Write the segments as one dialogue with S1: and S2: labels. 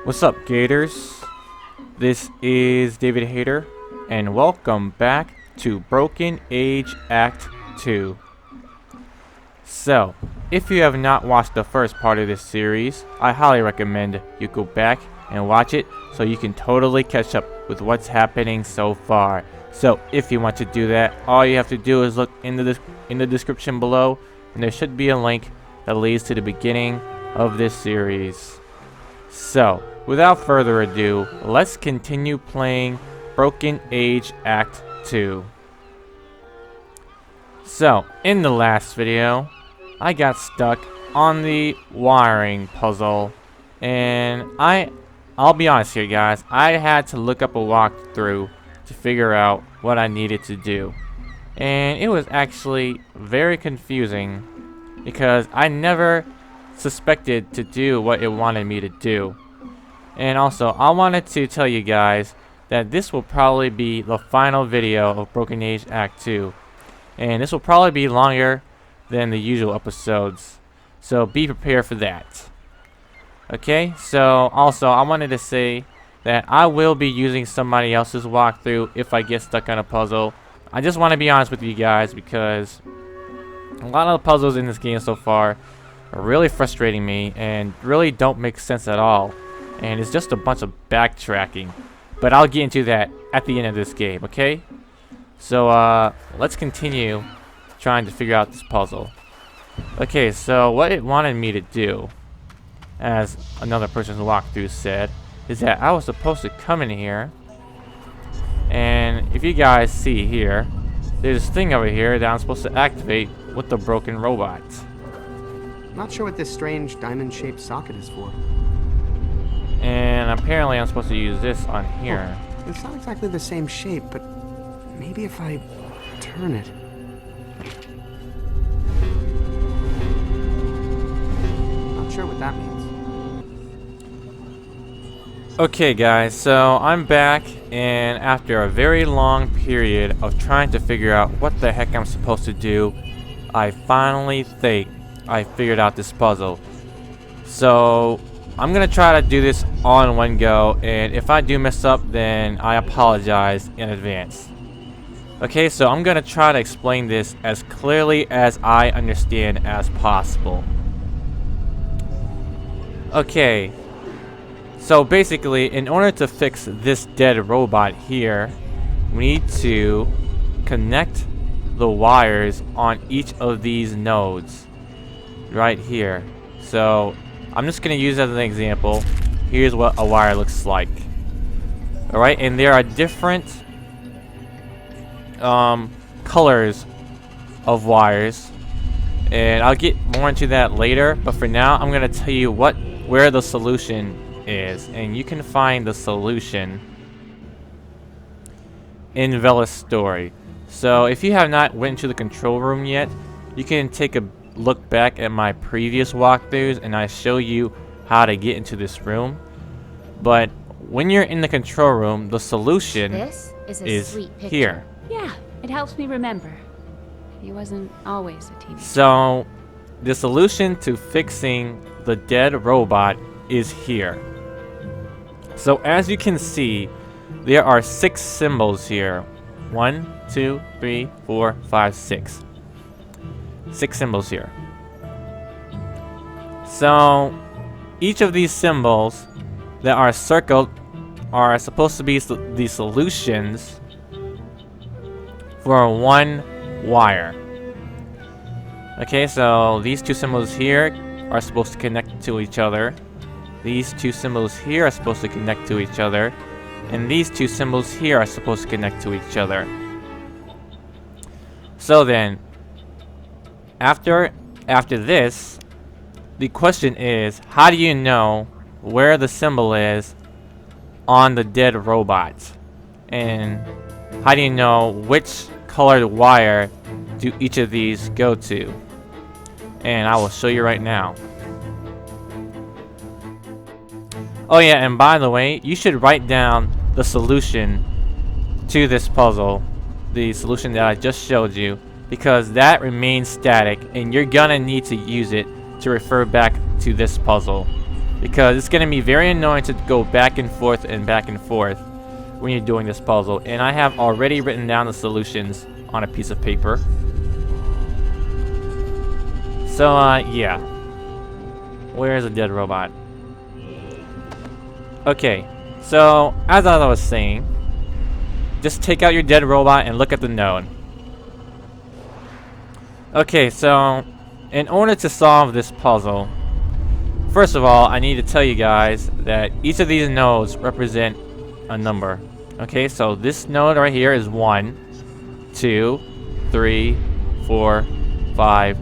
S1: What's up, Gators? This is David Hayder, and welcome back to Broken Age Act 2. So, if you have not watched the first part of this series, I highly recommend you go back and watch it so you can totally catch up with what's happening so far. So, if you want to do that, all you have to do is look in the description below, and there should be a link that leads to the beginning of this series. So, without further ado, let's continue playing Broken Age Act 2. So, in the last video, I got stuck on the wiring puzzle, and I'll be honest here, guys, I had to look up a walkthrough to figure out what I needed to do. And it was actually very confusing because I never suspected to do what it wanted me to do. And also, I wanted to tell you guys that this will probably be the final video of Broken Age Act 2. And this will probably be longer than the usual episodes, so be prepared for that. Okay, so also I wanted to say that I will be using somebody else's walkthrough if I get stuck on a puzzle. I just want to be honest with you guys because a lot of the puzzles in this game so far are really frustrating me and really don't make sense at all. And it's just a bunch of backtracking. But I'll get into that at the end of this game, okay? So, let's continue trying to figure out this puzzle. Okay, so what it wanted me to do, as another person's walkthrough said, is that I was supposed to come in here, and if you guys see here, there's this thing over here that I'm supposed to activate with the broken robot.
S2: Not sure what this strange diamond-shaped socket is for.
S1: And apparently I'm supposed to use this on here.
S2: Oh, it's not exactly the same shape, but maybe if I turn it. Not sure what that means.
S1: Okay guys, so I'm back, and after a very long period of trying to figure out what the heck I'm supposed to do, I finally think I figured out this puzzle. So I'm gonna try to do this all in one go, and if I do mess up, then I apologize in advance. Okay, so I'm gonna try to explain this as clearly as I understand as possible. Okay, so basically, in order to fix this dead robot here, we need to connect the wires on each of these nodes right here. So I'm just going to use as an example. Here's what a wire looks like. Alright, and there are different colors of wires, and I'll get more into that later, but for now I'm going to tell you where the solution is, and you can find the solution in Vella's story. So if you have not went to the control room yet, you can take a look back at my previous walkthroughs and I show you how to get into this room. But when you're in the control room, the solution
S3: is sweet picture.
S1: Here.
S3: Yeah, it helps me remember. He wasn't always a teenager.
S1: So the solution to fixing the dead robot is here. So as you can see, there are 6 symbols here. 1, 2, 3, 4, 5, 6. 6 symbols here. So each of these symbols that are circled are supposed to be the solutions for one wire. Okay, so these 2 symbols here are supposed to connect to each other. These 2 symbols here are supposed to connect to each other. And these 2 symbols here are supposed to connect to each other. So then, after this, the question is, how do you know where the symbol is on the dead robot? And how do you know which colored wire do each of these go to? And I will show you right now. Oh yeah, and by the way, you should write down the solution to this puzzle, the solution that I just showed you, because that remains static and you're gonna need to use it to refer back to this puzzle. because it's going to be very annoying to go back and forth when you're doing this puzzle. And I have already written down the solutions on a piece of paper. So, yeah. Where's the dead robot? Okay, so as I was saying, just take out your dead robot and look at the node. Okay, so in order to solve this puzzle, first of all, I need to tell you guys that each of these nodes represent a number. Okay, so this node right here is 1, 2, 3, 4, 5,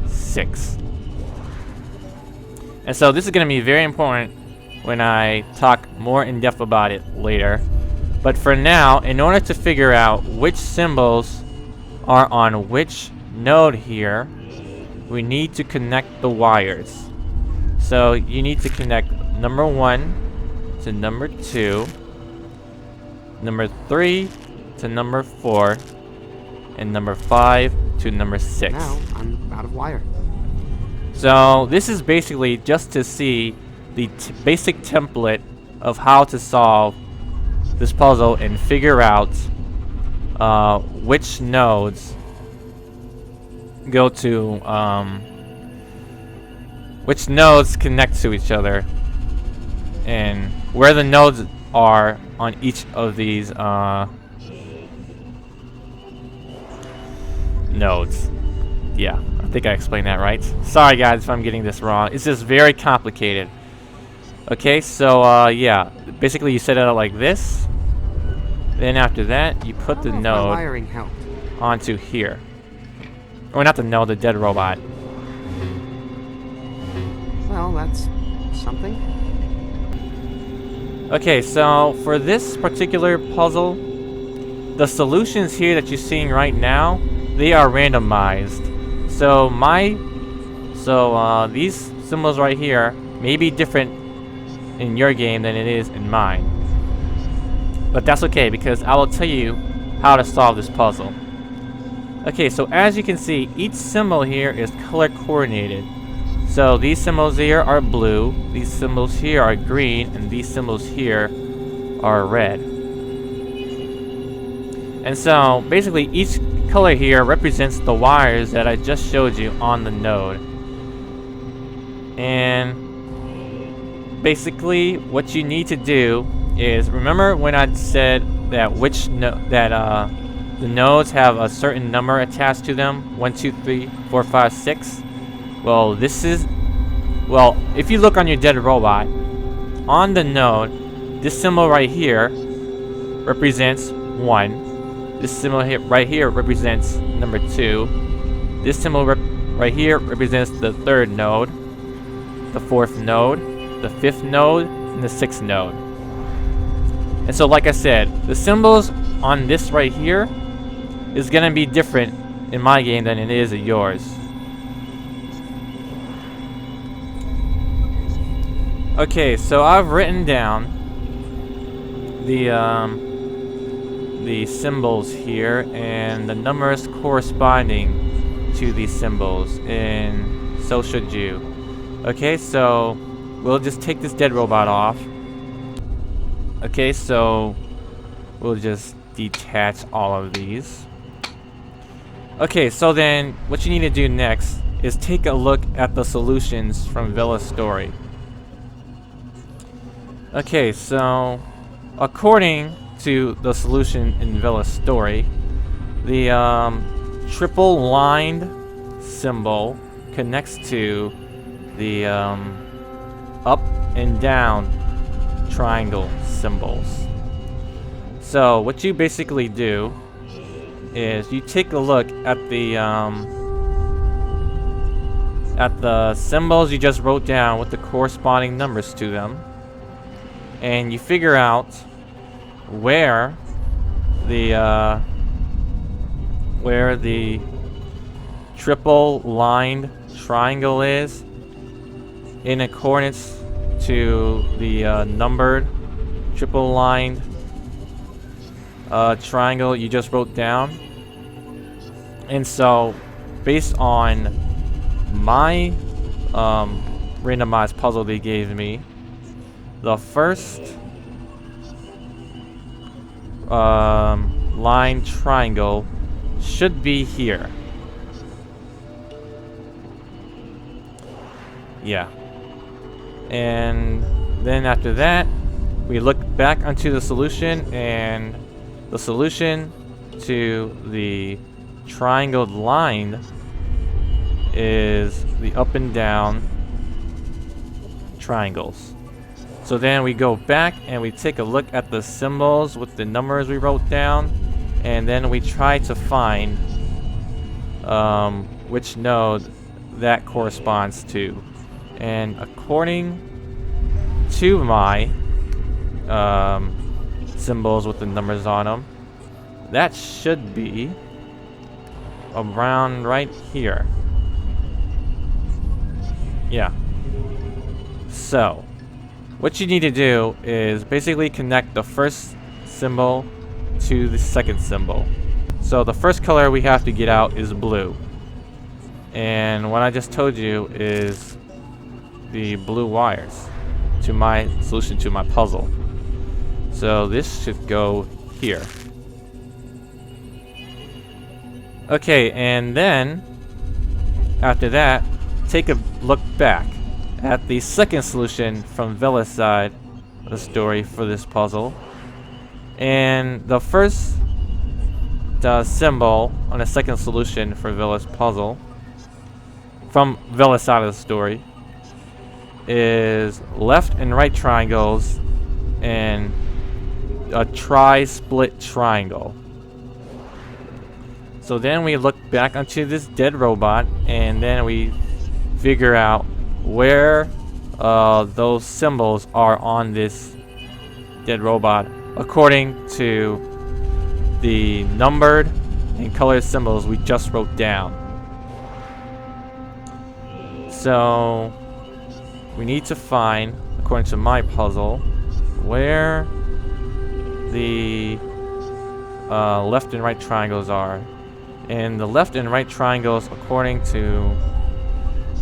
S1: 6. And so this is going to be very important when I talk more in depth about it later. But for now, in order to figure out which symbols are on which node here, we need to connect the wires. So you need to connect number 1 to number 2, number 3 to number 4, and number 5 to number 6.
S2: Now I'm out of wire.
S1: So this is basically just to see the basic template of how to solve this puzzle and figure out which nodes go to which nodes connect to each other and where the nodes are on each of these nodes. Yeah, I think I explained that right. Sorry guys if I'm getting this wrong. It's just very complicated. Okay, so yeah, basically you set it up like this. Then after that, you put the node
S2: wiring helped.
S1: onto here. Or not the node, the dead robot.
S2: Well, that's something.
S1: Okay, so for this particular puzzle, the solutions here that you're seeing right now, they are randomized. So these symbols right here may be different in your game than it is in mine. But that's okay because I will tell you how to solve this puzzle. Okay, so as you can see, each symbol here is color coordinated. So these symbols here are blue, these symbols here are green, and these symbols here are red. And so basically each color here represents the wires that I just showed you on the node. And basically what you need to do is, remember when I said that the nodes have a certain number attached to them, 1, 2, 3, 4, 5, 6. Well, if you look on your dead robot, on the node, this symbol right here represents 1. This symbol here, right here represents number 2. This symbol right here represents the 3rd node, the 4th node, the 5th node, and the 6th node. And so like I said, the symbols on this right here is gonna be different in my game than it is in yours. Okay, so I've written down the symbols here and the numbers corresponding to these symbols, and so should you. Okay, so we'll just take this dead robot off. Okay, so we'll just detach all of these. Okay, so then what you need to do next is take a look at the solutions from Vella's story. Okay, so according to the solution in Vella's story, the triple lined symbol connects to the up and down triangle symbols. So what you basically do is you take a look at the symbols you just wrote down with the corresponding numbers to them, and you figure out where the triple lined triangle is in accordance to the numbered triple lined triangle you just wrote down. And so based on my randomized puzzle they gave me, the first line triangle should be here. Yeah. And then after that, we look back onto the solution, and the solution to the triangled line is the up and down triangles. So then we go back and we take a look at the symbols with the numbers we wrote down, and then we try to find which node that corresponds to. And according to my symbols with the numbers on them, that should be around right here. Yeah. So, what you need to do is basically connect the first symbol to the second symbol. So the first color we have to get out is blue. And what I just told you is the blue wires to my solution to my puzzle. So this should go here. Okay, and then after that, take a look back at the second solution from Vella's side of the story for this puzzle. And the first symbol on the second solution for Vella's puzzle from Vella's side of the story is left and right triangles and a tri-split triangle. So then we look back onto this dead robot, and then we figure out where those symbols are on this dead robot according to the numbered and colored symbols we just wrote down. So we need to find, according to my puzzle, where the left and right triangles are. And the left and right triangles, according to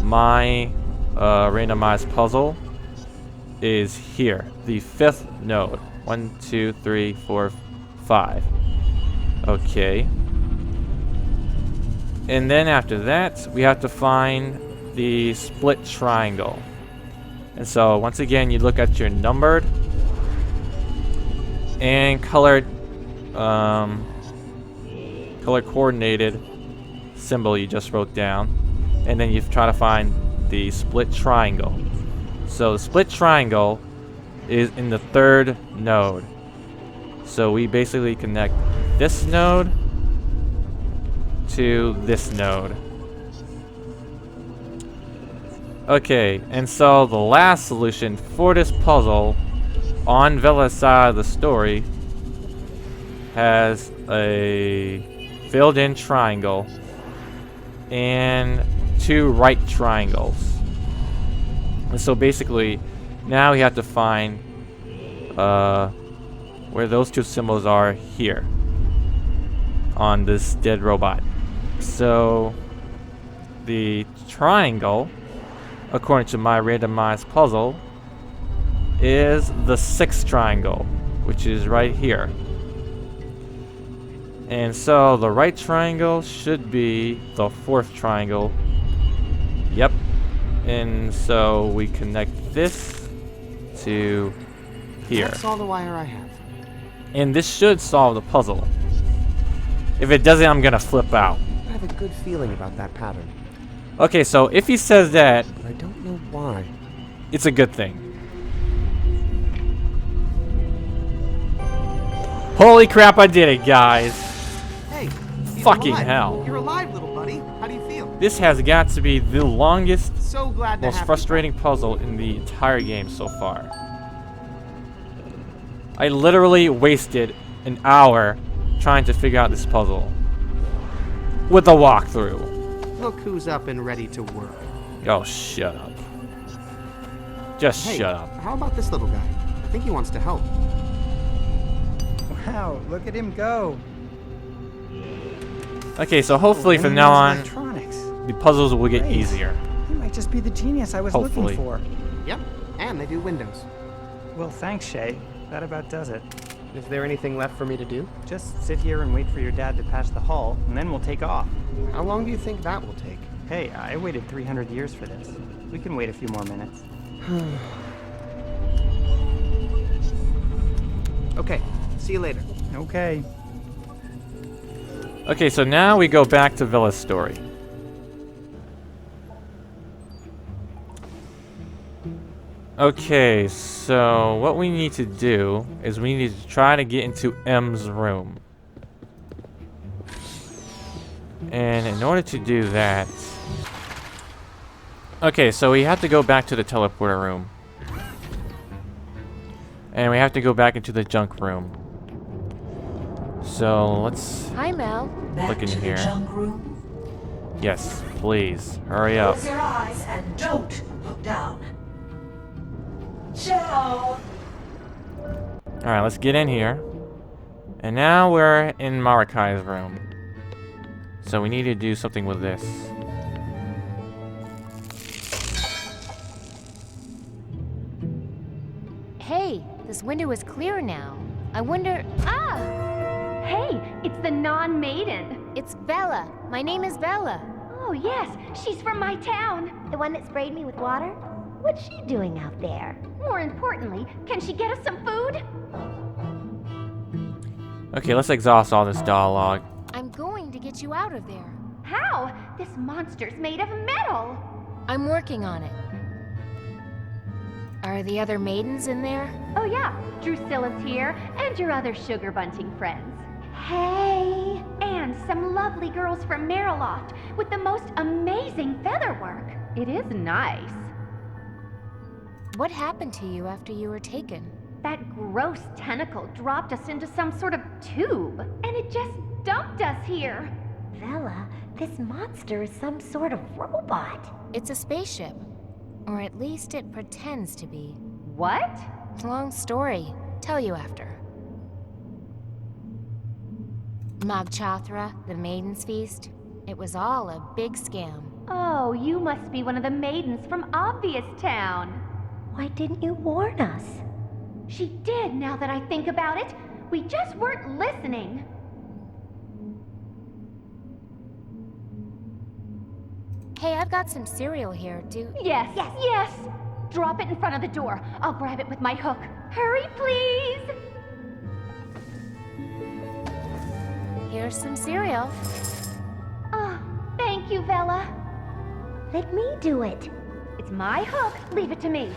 S1: my randomized puzzle, is here, the fifth node. 1, 2, 3, 4, 5. Okay. And then after that, we have to find the split triangle. And so once again, you look at your numbered and colored color coordinated symbol you just wrote down, and then you try to find the split triangle. So the split triangle is in the third node. So we basically connect this node to this node. Okay, and so the last solution for this puzzle on Vella's side of the story has a filled-in triangle and 2 right triangles. And so basically, now we have to find where those 2 symbols are here on this dead robot. So the triangle, according to my randomized puzzle, is the 6th triangle, which is right here. And so the right triangle should be the 4th triangle. Yep. And so we connect this to here.
S2: That's all the wire I have.
S1: And this should solve the puzzle. If it doesn't, I'm gonna flip out.
S2: I have a good feeling about that pattern,
S1: Okay, so if he says that,
S2: but I don't know why.
S1: it's a good thing. Holy crap, I did it, guys.
S2: Hey,
S1: Fucking
S2: alive.
S1: hell.
S2: You're alive, little buddy. How do you feel?
S1: This has got to be the longest,
S2: So glad to
S1: most
S2: have
S1: frustrating puzzle in the entire game so far. I literally wasted an hour trying to figure out this puzzle with a walkthrough.
S2: you. Look who's up and ready to work.
S1: Oh, shut up. Just
S2: Hey,
S1: shut up.
S2: how about this little guy? I think he wants to help.
S4: Wow, look at him go.
S1: Okay, so hopefully
S4: And
S1: from
S4: he
S1: now
S4: knows
S1: on,
S4: electronics.
S1: the puzzles will get
S4: Great.
S1: easier.
S4: He might might just be the genius I was
S1: Hopefully.
S4: looking for.
S2: Yep, and they do windows.
S4: Well, thanks, Shay. That about does it.
S2: Is there anything left for me to do?
S4: Just sit here and wait for your dad to patch the hull, and then we'll take off.
S2: How long do you think that will take?
S4: Hey, I waited 300 years for this. We can wait a few more minutes.
S2: Okay, see you later.
S4: Okay.
S1: Okay, so now we go back to Vella's story. Okay, so what we need to do is we need to try to get into M's room. And in order to do that... Okay, so we have to go back to the teleporter room. And we have to go back into the junk room. So let's
S3: Hi, Mel.
S1: look in here.
S5: Junk room.
S1: Yes, please. Hurry up.
S5: Close your eyes and don't look down. Ciao.
S1: Alright, let's get in here. And now we're in Marikai's room. So we need to do something with this.
S6: Hey, this window is clear now. I wonder... Ah!
S3: Hey, it's the non-maiden.
S6: It's Vella. My name is Vella.
S3: Oh, yes, she's from my town.
S7: The one that sprayed me with water? What's she doing out there?
S3: More importantly, can she get us some food?
S1: Okay, let's exhaust all this dialogue.
S6: I'm going to get you out of there.
S3: How? This monster's made of metal.
S6: I'm working on it. Are the other maidens in there?
S3: Oh, yeah, Drusilla's here, and your other sugar bunting friends.
S7: Hey!
S3: And some lovely girls from Mariloft with the most amazing feather work. It is nice.
S6: What happened to you after you were taken?
S3: That gross tentacle dropped us into some sort of tube, and it just dumped us here.
S7: Vella, this monster is some sort of robot.
S6: It's a spaceship. Or at least it pretends to be.
S3: What?
S6: Long story. Tell you after. Magchathra, the Maiden's Feast. It was all a big scam.
S3: Oh, you must be one of the maidens from Obvious Town.
S7: Why didn't you warn us?
S3: She did, now that I think about it. We just weren't listening.
S6: Hey, I've got some cereal here.
S3: Yes, yes. Drop it in front of the door. I'll grab it with my hook. Hurry, please.
S6: Here's some cereal.
S3: Oh, thank you, Vella.
S7: Let me do it.
S3: It's my hook. Leave it to me.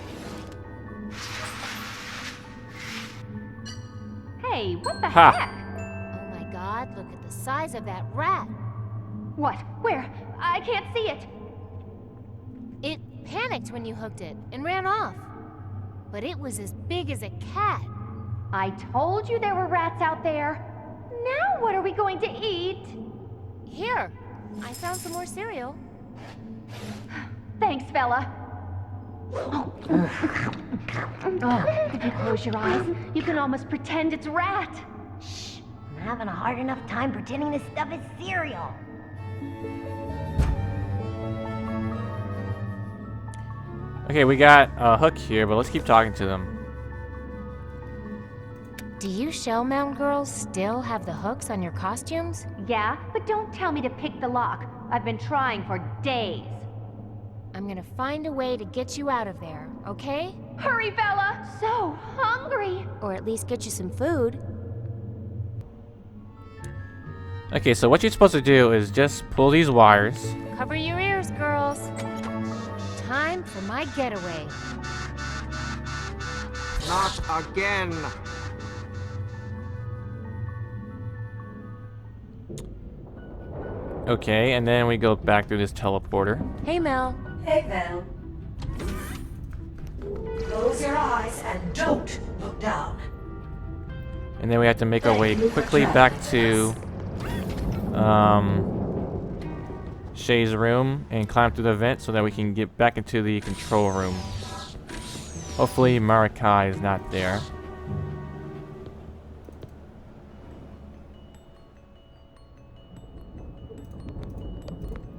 S3: Hey, what the
S1: Ha.
S3: heck?
S6: Oh my god, look at the size of that rat.
S3: What? Where? I can't see it.
S6: It panicked when you hooked it and ran off. But it was as big as a cat.
S3: I told you there were rats out there. Now what are we going to eat?
S6: Here, I found some more cereal.
S3: Thanks, Vella. Oh, could you close your eyes? You can almost pretend it's rat.
S7: Shh, I'm having a hard enough time pretending this stuff is cereal.
S1: Okay, we got a hook here, but let's keep talking to them.
S6: Do you Shellmound girls still have the hooks on your costumes?
S3: Yeah, but don't tell me to pick the lock. I've been trying for days.
S6: I'm gonna find a way to get you out of there, okay?
S3: Hurry, Vella! So hungry!
S6: Or at least get you some food.
S1: Okay, so what you're supposed to do is just pull these wires.
S6: Cover your ears, girls. Time for my getaway.
S2: Not again.
S1: Okay, and then we go back through this teleporter.
S6: Hey, Mel.
S5: Hey, Val. Close your eyes and don't look down.
S1: And then we have to make our way quickly back to Shay's room and climb through the vent so that we can get back into the control room. Hopefully Marikai is not there.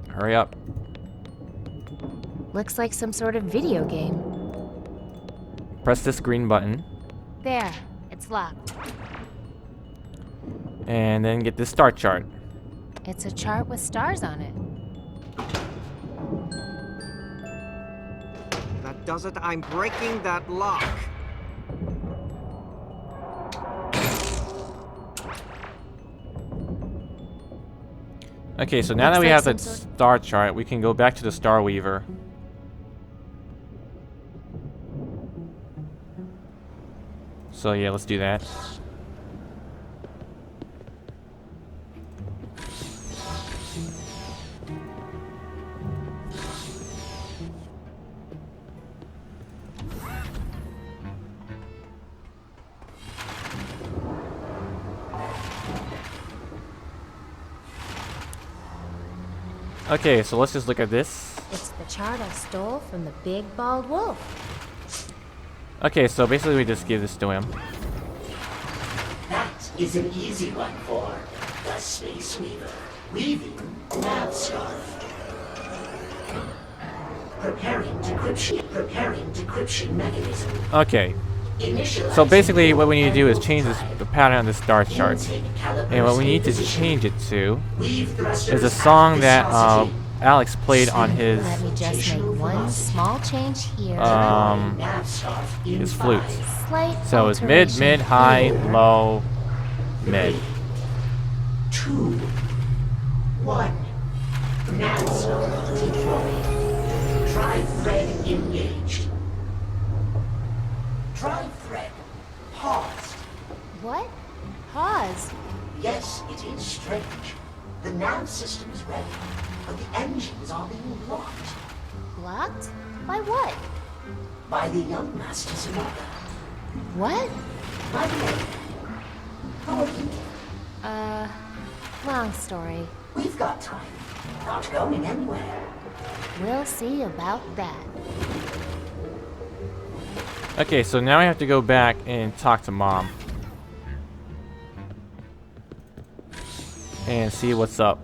S1: Hurry up.
S6: Looks like some sort of video game.
S1: Press this green button.
S6: There, it's locked.
S1: And then get this star chart.
S6: It's a chart with stars on it.
S2: That does it. I'm breaking that lock.
S1: Okay, so now
S6: Looks
S1: that we
S6: like
S1: have
S6: some
S1: the
S6: sort-
S1: star chart, we can go back to the Star Weaver. So yeah, let's do that. Okay, so let's just look at this.
S6: It's the chart I stole from the big bald wolf.
S1: Okay, so basically we just give this to him.
S5: That is an easy one for the Space Weaver. Weaving nav scarf. Preparing decryption mechanism.
S1: Okay,
S5: Initializing
S1: so basically what we need to do is change the pattern on the star chart. And what we need to change it to is a song that Alex played on his
S6: Let me just make one small change here.
S1: his flute.
S6: Slight
S1: So it's mid,
S6: alteration
S1: mid, high,
S6: here.
S1: low, mid.
S5: 2, 1. Nav scarf deployed. Drive thread engaged. Drive thread paused.
S6: What? Pause.
S5: Yes, it is strange. The nav system is ready, but the engines are being blocked
S6: Blocked? By what?
S5: by the young masters of order.
S6: What?
S5: By the way, how are you?
S6: Long story.
S5: We've got time. Not going anywhere.
S6: We'll see about that.
S1: Okay, so now we have to go back and talk to Mom. And see what's up.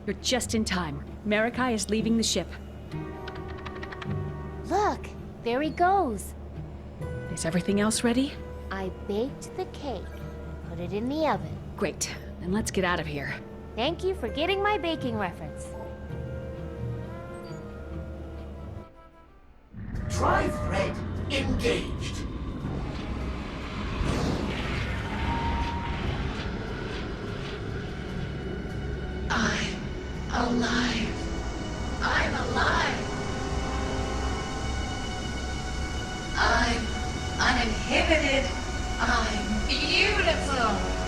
S8: You're just in time. Marikai is leaving the ship.
S6: Look, there he goes.
S8: Is everything else ready?
S6: I baked the cake. Put it in the oven.
S8: Great. Then let's get out of here.
S6: Thank you for getting my baking reference.
S5: Drive thread engaged. I'm alive. I'm alive. I'm uninhibited. I'm beautiful.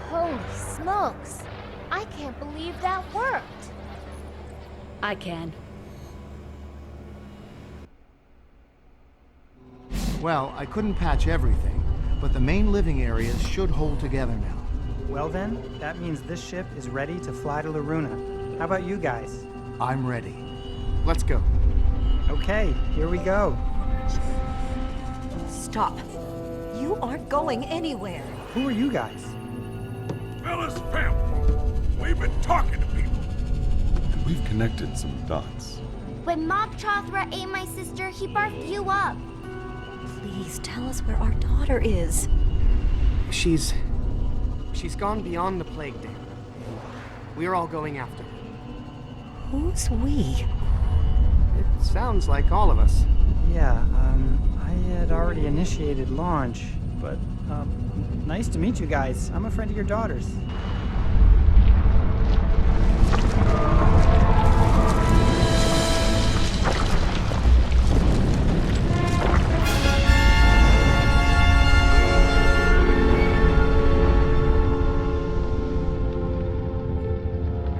S6: Holy smokes. I can't believe that worked.
S8: I can.
S9: Well, I couldn't patch everything, but the main living areas should hold together now.
S4: Well then, that means this ship is ready to fly to Loruna. How about you guys?
S9: I'm ready.
S2: Let's go.
S4: Okay, here we go.
S5: Stop. You aren't going anywhere.
S4: Who are you guys?
S10: Vella's family. We've been talking to people.
S11: And we've connected some dots.
S3: When Mob Chothra ate my sister, he barfed you up.
S5: Please tell us where our daughter is.
S2: She's gone beyond the plague dam. We're all going after her.
S5: Who's we?
S2: It sounds like all of us.
S4: Yeah, I had already initiated launch, but, nice to meet you guys. I'm a friend of your daughter's.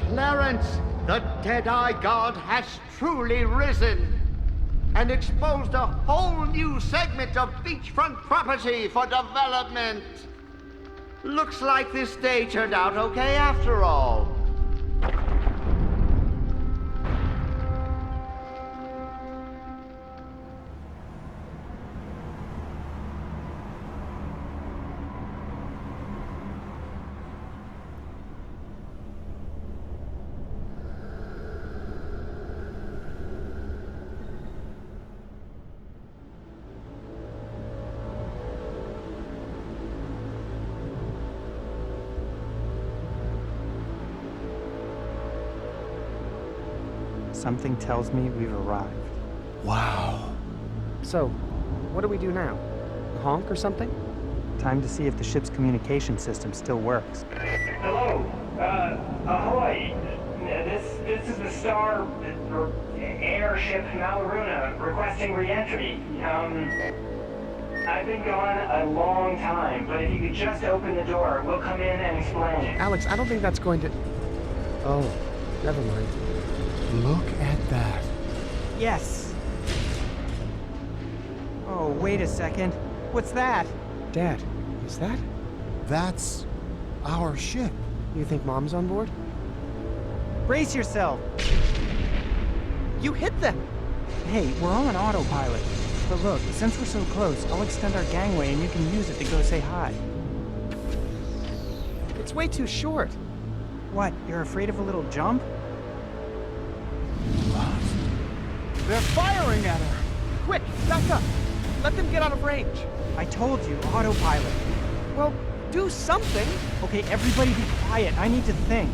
S12: Clarence, the Deadeye God has truly risen. and exposed a whole new segment of beachfront property for development. Looks like this day turned out okay after all.
S4: Something tells me we've arrived.
S9: Wow.
S2: So, what do we do now? Honk or something?
S4: Time to see if the ship's communication system still works.
S13: Hello, ahoy. This is the Star airship Malruna requesting re-entry. I've been gone a long time, but if you could just open the door, we'll come in and explain.
S2: Alex, I don't think that's going to... Oh, never mind.
S9: Look at that.
S4: Yes! Oh, wait a second. What's that?
S2: Dad, is that?
S9: That's our ship.
S2: You think Mom's on board?
S4: Brace yourself!
S2: You hit them!
S4: Hey, we're on autopilot. But look, since we're so close, I'll extend our gangway and you can use it to go say hi.
S2: It's way too short.
S4: What, you're afraid of a little jump?
S2: They're firing at her! Quick, back up! Let them get out of range!
S4: I told you, autopilot.
S2: Well, do something!
S4: Okay, everybody be quiet. I need to think.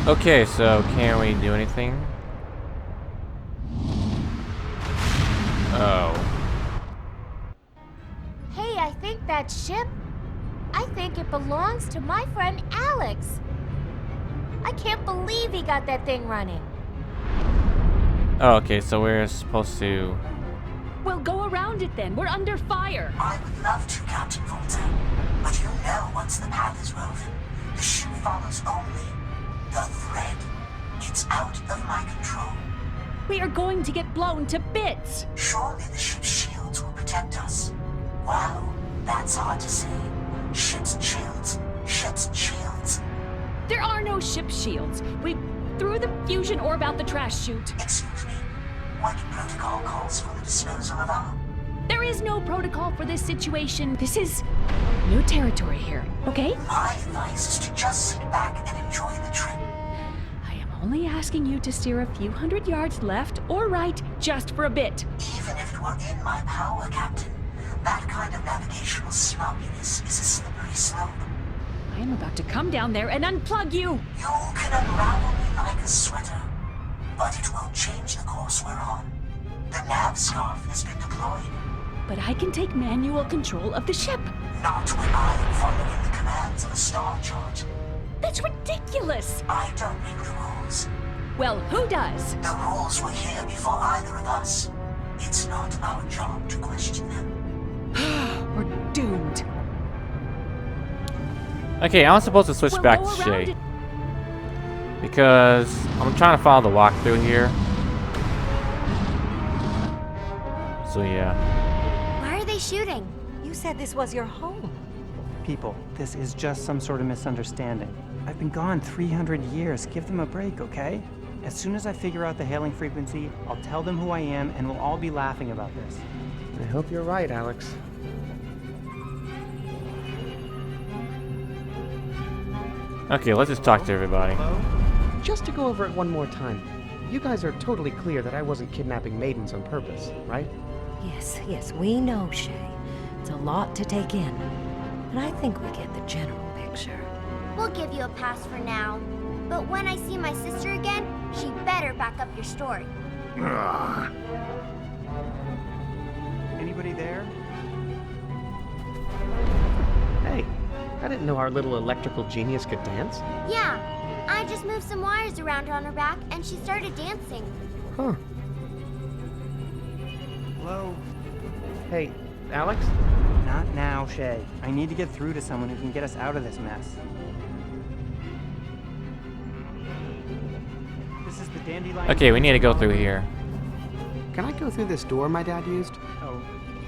S1: Okay, so can we do anything? Oh.
S6: Hey, I think that ship, I think it belongs to my friend Alex. I can't believe he got that thing running.
S1: Oh, okay, so we're supposed to...
S8: We'll go around it then. We're under fire.
S5: I would love to, Captain Volta. But you know once the path is woven, the ship follows only the thread. It's out of my control.
S8: We are going to get blown to bits.
S5: Surely the ship's shields will protect us. Wow, that's hard to say. Ship's shields. Ship's shields.
S8: There are no ship shields. We threw the fusion orb out the trash chute.
S5: Excuse me. What protocol calls for the disposal of our...
S8: There is no protocol for this situation. This is new territory here, okay?
S5: My advice is to just sit back and enjoy the trip.
S8: I am only asking you to steer a few hundred yards left or right just for a bit.
S5: Even if it were in my power, Captain, that kind of navigational sloppiness is a slippery slope.
S8: I am about to come down there and unplug you.
S5: You can unravel me like a sweater, but it won't change the course we're on. The nav scarf has been deployed.
S8: But I can take manual control of the ship.
S5: Not when I am following the commands of a star chart.
S8: That's ridiculous.
S5: I don't make the rules.
S8: Well, who does?
S5: The rules were here before either of us. It's not our job to question them.
S8: We're doomed.
S1: Okay, I'm supposed to switch back to Shay. Because I'm trying to follow the walkthrough here. So yeah.
S6: Why are they shooting?
S7: You said this was your home.
S4: People, this is just some sort of misunderstanding. I've been gone 300 years. Give them a break, okay? As soon as I figure out the hailing frequency, I'll tell them who I am and we'll all be laughing about this.
S2: I hope you're right, Alex.
S1: Okay, let's just talk to everybody.
S2: Hello? Just to go over it one more time. You guys are totally clear that I wasn't kidnapping maidens on purpose, right?
S7: Yes, we know, Shay. It's a lot to take in. But I think we get the general picture.
S3: We'll give you a pass for now. But when I see my sister again, she better back up your story.
S4: Anybody there?
S2: Hey, I didn't know our little electrical genius could dance.
S3: Yeah, I just moved some wires around on her back and she started dancing.
S2: Huh.
S4: Hello?
S2: Hey, Alex?
S4: Not now, Shay. I need to get through to someone who can get us out of this mess. Dandelion.
S1: Okay, we need to go through here.
S2: Can I go through this door my dad used?
S4: Oh,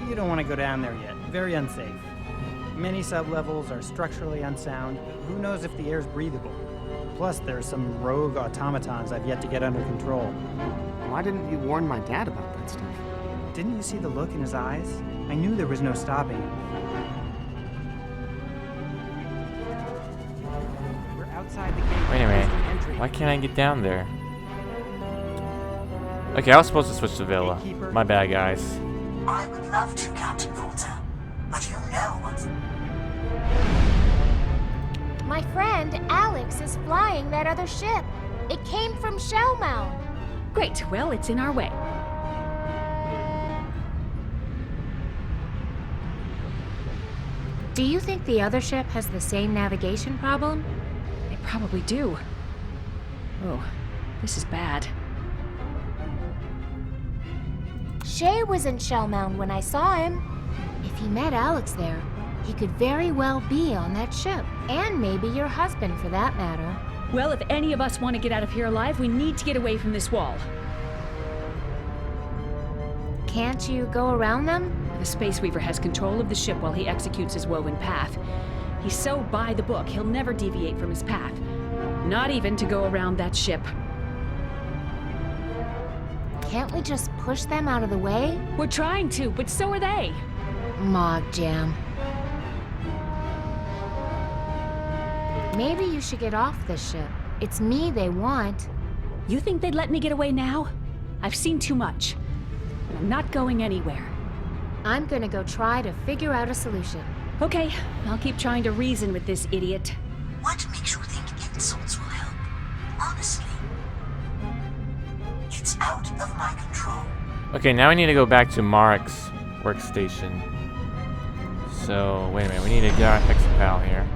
S4: you don't want to go down there yet. Very unsafe. Many sublevels are structurally unsound. Who knows if the air's breathable? Plus, there's some rogue automatons I've yet to get under control.
S2: Why didn't you warn my dad about that stuff?
S4: Didn't you see the look in his eyes? I knew there was no stopping it. We're outside the gate.
S1: Wait a minute. Why can't I get down there? Okay, I was supposed to switch to Villa. My bad, guys.
S5: I would love to, Captain Volta, but you know what's...
S6: My friend Alex is flying that other ship. It came from Shellmount.
S8: Great, well, it's in our way.
S6: Do you think the other ship has the same navigation problem?
S8: They probably do. Oh, this is bad.
S6: Shay was in Shellmount when I saw him. If he met Alex there, he could very well be on that ship. And maybe your husband, for that matter.
S8: Well, if any of us want to get out of here alive, we need to get away from this wall.
S6: Can't you go around them?
S8: The Space Weaver has control of the ship while he executes his woven path. He's so by the book, he'll never deviate from his path. Not even to go around that ship.
S6: Can't we just push them out of the way?
S8: We're trying to, but so are they.
S6: Mog jam. Maybe you should get off this ship. It's me they want.
S8: You think they'd let me get away now? I've seen too much. And I'm not going anywhere.
S6: I'm gonna go try to figure out a solution.
S8: Okay, I'll keep trying to reason with this idiot.
S5: What makes you think insults will help? Honestly. It's out of my control.
S1: Okay, now we need to go back to Mark's workstation. So, wait a minute, we need to get our hexapal here.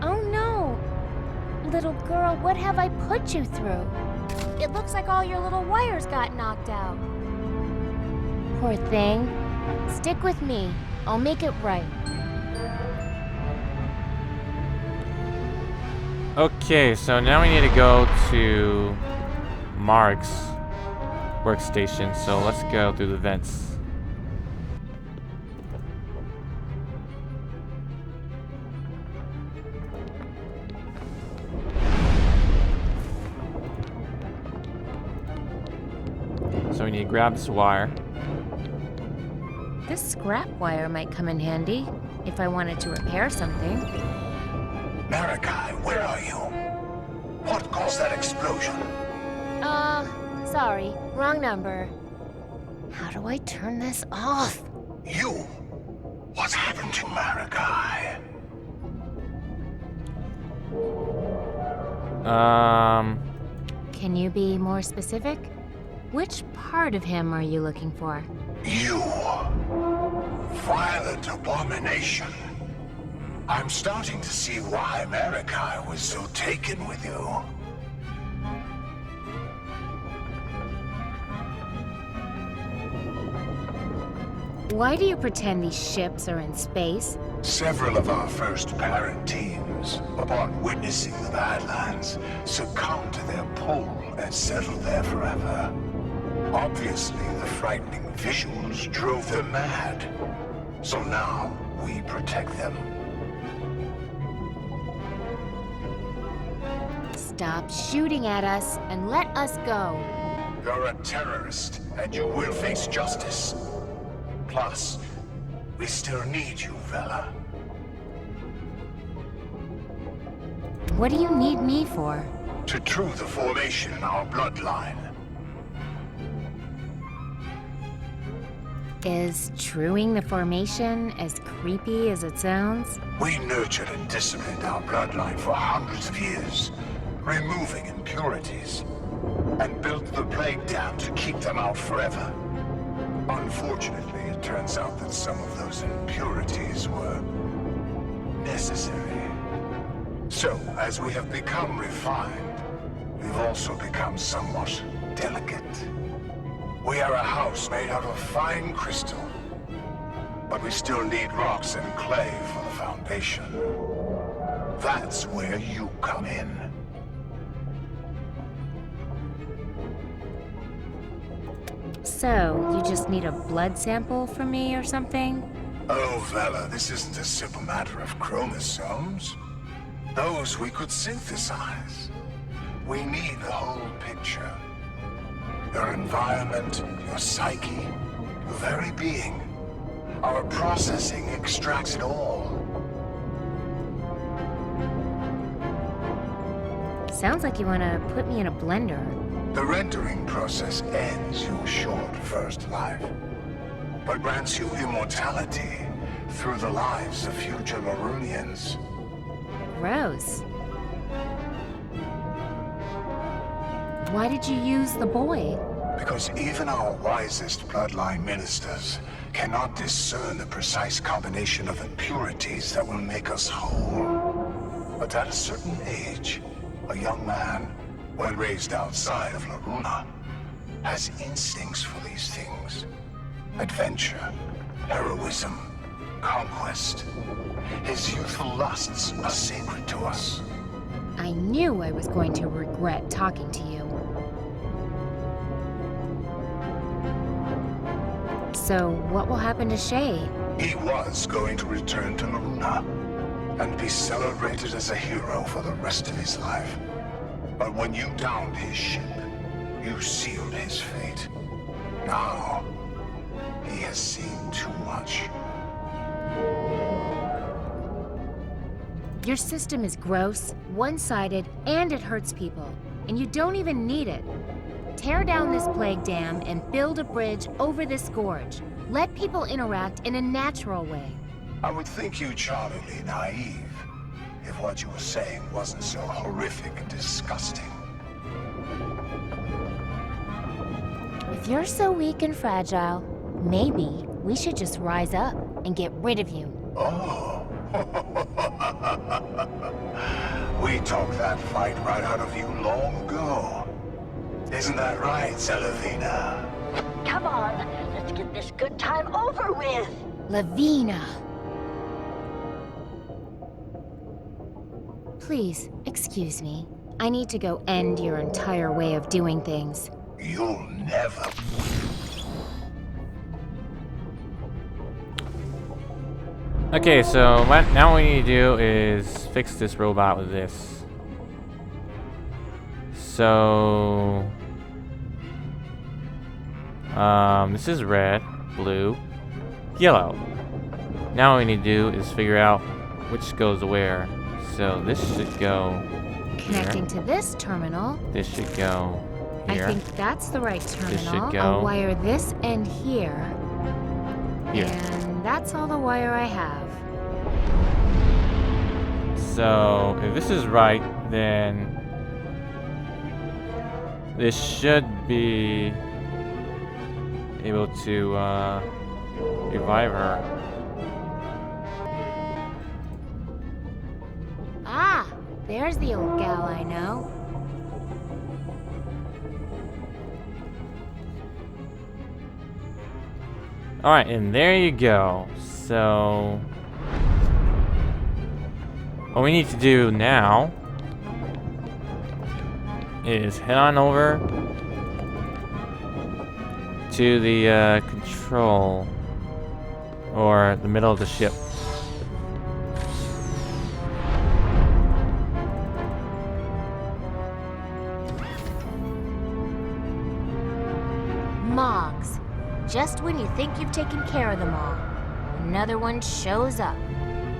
S6: Oh no! Little girl, what have I put you through? It looks like all your little wires got knocked out. Poor thing. Stick with me. I'll make it right.
S1: Okay, so now we need to go to Mark's workstation. So let's go through the vents. So we need to grab this wire.
S6: This scrap wire might come in handy if I wanted to repair something.
S10: Marikai, where are you? What caused that explosion?
S6: Sorry, wrong number. How do I turn this off?
S10: You? What's happened to Marikai?
S6: Can you be more specific? Which part of him are you looking for?
S10: You. Violent abomination. I'm starting to see why Marikai was so taken with you.
S6: Why do you pretend these ships are in space?
S10: Several of our first parent teams, upon witnessing the Badlands, succumbed to their pull and settled there forever. Obviously, the frightening visuals drove them mad. So now, we protect them.
S6: Stop shooting at us and let us go.
S10: You're a terrorist, and you will face justice. Plus, we still need you, Vella.
S6: What do you need me for?
S10: To true the formation in our bloodline.
S6: Is truing the formation as creepy as it sounds?
S10: We nurtured and disciplined our bloodline for hundreds of years, removing impurities, and built the plague dam to keep them out forever. Unfortunately, it turns out that some of those impurities were necessary. So, as we have become refined, we've also become somewhat delicate. We are a house made out of fine crystal, but we still need rocks and clay for the foundation. That's where you come in.
S6: So, you just need a blood sample from me or something?
S10: Oh, Vella, this isn't a simple matter of chromosomes. Those we could synthesize. We need the whole picture. Your environment, your psyche, your very being. Our processing extracts it all.
S6: Sounds like you want to put me in a blender.
S10: The rendering process ends your short first life, but grants you immortality through the lives of future Larunians.
S6: Gross. Why did you use the boy?
S10: Because even our wisest bloodline ministers cannot discern the precise combination of impurities that will make us whole. But at a certain age, a young man, when raised outside of Laruna, has instincts for these things. Adventure, heroism, conquest. His youthful lusts are sacred to us.
S6: I knew I was going to regret talking to you. So, what will happen to Shay?
S10: He was going to return to Laruna and be celebrated as a hero for the rest of his life. But when you downed his ship, you sealed his fate. Now, he has seen too much.
S6: Your system is gross, one-sided, and it hurts people. And you don't even need it. Tear down this plague dam and build a bridge over this gorge. Let people interact in a natural way.
S10: I would think you charmingly naive if what you were saying wasn't so horrific and disgusting.
S6: If you're so weak and fragile, maybe we should just rise up and get rid of you.
S10: Oh. We took that fight right out of you long ago. Isn't that right, Celavina?
S5: Come on, let's get this good time over with.
S6: Lavina. Please, excuse me. I need to go end your entire way of doing things.
S10: You'll never...
S1: Okay, so now what we need to do is fix this robot with this. So... this is red, blue, yellow. Now what we need to do is figure out which goes where. So this should go
S6: Connecting
S1: here.
S6: to this terminal.
S1: This should go here.
S6: I think that's the right terminal.
S1: This should go
S6: I'll wire this end here.
S1: here.
S6: And that's all the wire I have.
S1: So if this is right, then this should be able to revive her.
S6: Ah, there's the old gal I know.
S1: Alright, and there you go. So what we need to do now is head on over to the control, or the middle of the ship.
S6: Mogs. Just when you think you've taken care of them all, another one shows up.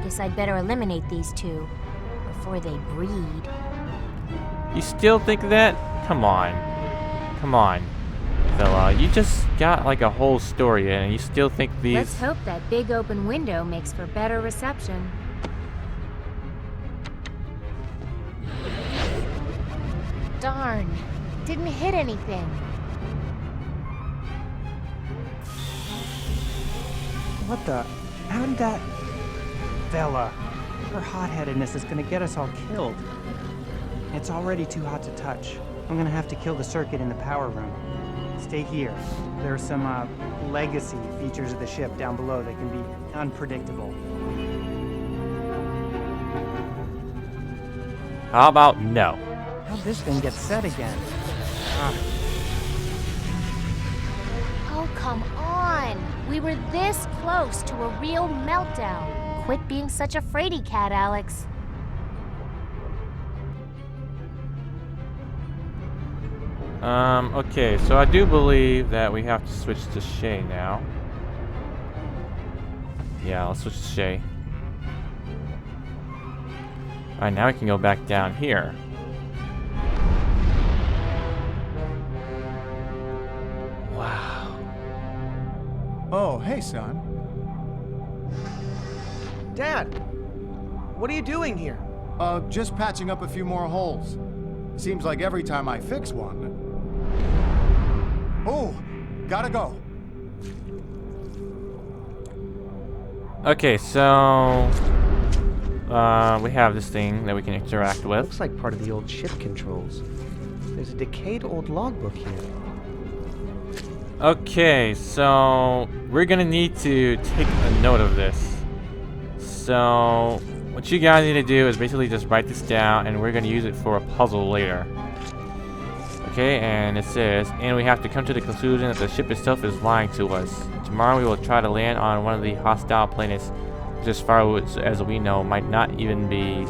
S6: Guess I'd better eliminate these two before they breed.
S1: You still think that? Come on. Come on, Vella. You just got like a whole story in and you still think these...
S6: Let's hope that big open window makes for better reception. Darn. Didn't hit anything.
S4: What the? How did that... Vella, her hot-headedness is gonna get us all killed. It's already too hot to touch. I'm gonna have to kill the circuit in the power room. Stay here. There are some, legacy features of the ship down below that can be unpredictable.
S1: How about no?
S4: How'd this thing get set again?
S6: Oh, come on. We were this close to a real meltdown. Quit being such a fraidy cat, Alex.
S1: Okay, so I do believe that we have to switch to Shay now. Yeah, let's switch to Shay. Alright, now we can go back down here. Wow.
S9: Oh, hey, son.
S2: Dad, what are you doing here?
S9: Just patching up a few more holes. Seems like every time I fix one... Oh, gotta go.
S1: Okay, so... we have this thing that we can interact with.
S2: Looks like part of the old ship controls. There's a decayed old logbook here.
S1: Okay, so we're gonna need to take a note of this. So what you guys need to do is basically just write this down, and we're gonna use it for a puzzle later. Okay, and it says, and we have to come to the conclusion that the ship itself is lying to us. Tomorrow we will try to land on one of the hostile planets, which as far as we know might not even be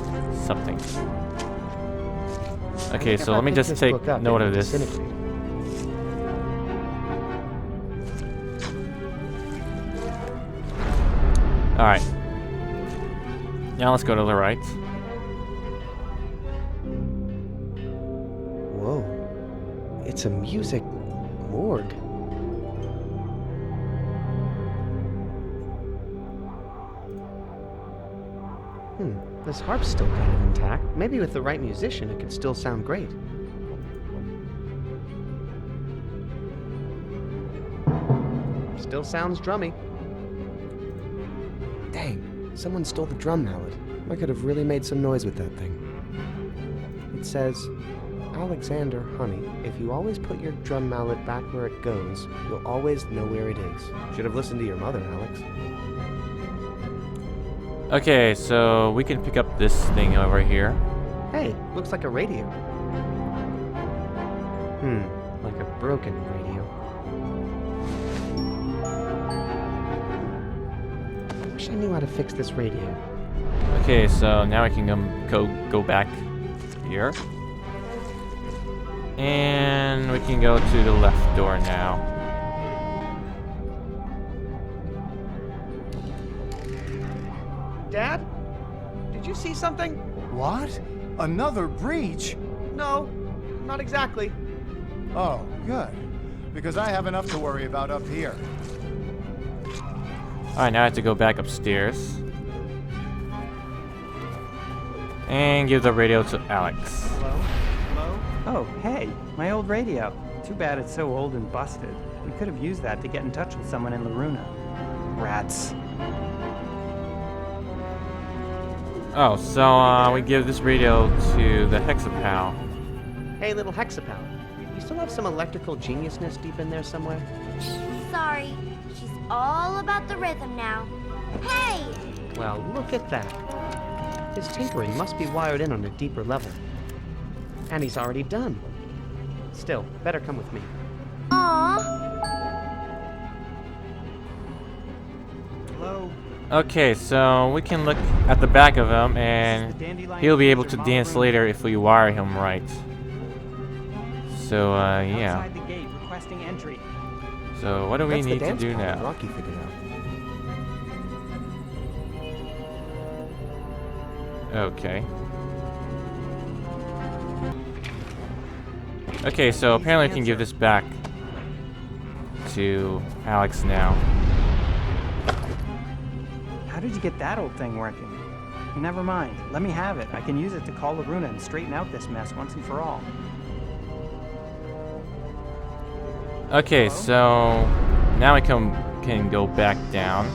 S1: something. Okay, so let me just take note of this. Alright. Now let's go to the right.
S2: Whoa. It's a music morgue. This harp's still kind of intact. Maybe with the right musician, it could still sound great. Still sounds drummy. Dang, someone stole the drum mallet. I could have really made some noise with that thing. It says, Alexander, honey, if you always put your drum mallet back where it goes, you'll always know where it is. Should have listened to your mother, Alex.
S1: Okay, so we can pick up this thing over here.
S2: Hey, looks like a radio. Like a broken radio. Wish I knew how to fix this radio.
S1: Okay, so now we can go back here. And we can go to the left door now.
S2: Dad? Did you see something?
S9: What? Another breach?
S2: No, not exactly.
S9: Oh, good. Because I have enough to worry about up here.
S1: Alright, now I have to go back upstairs. And give the radio to Alex.
S4: Hello? Hello? Oh, hey, my old radio. Too bad it's so old and busted. We could have used that to get in touch with someone in Loruna. Rats.
S1: Oh, so we give this radio to the Hexapal.
S2: Hey, little Hexapal. You still have some electrical geniusness deep in there somewhere?
S6: Sorry. She's all about the rhythm now. Hey!
S2: Well, look at that. His tinkering must be wired in on a deeper level. And he's already done. Still, better come with me.
S6: Aww.
S4: Hello?
S1: Okay, so we can look at the back of him, and he'll be able to dance later if we wire him right. So, yeah.
S4: Outside the gate, requesting entry.
S1: So, what do we need to do now?
S2: Rocky figured out.
S1: Okay. Okay, so apparently we can give this back to Alex now.
S4: How did you get that old thing working? Never mind. Let me have it. I can use it to call Loruna and straighten out this mess once and for all.
S1: Okay, so now we can go back down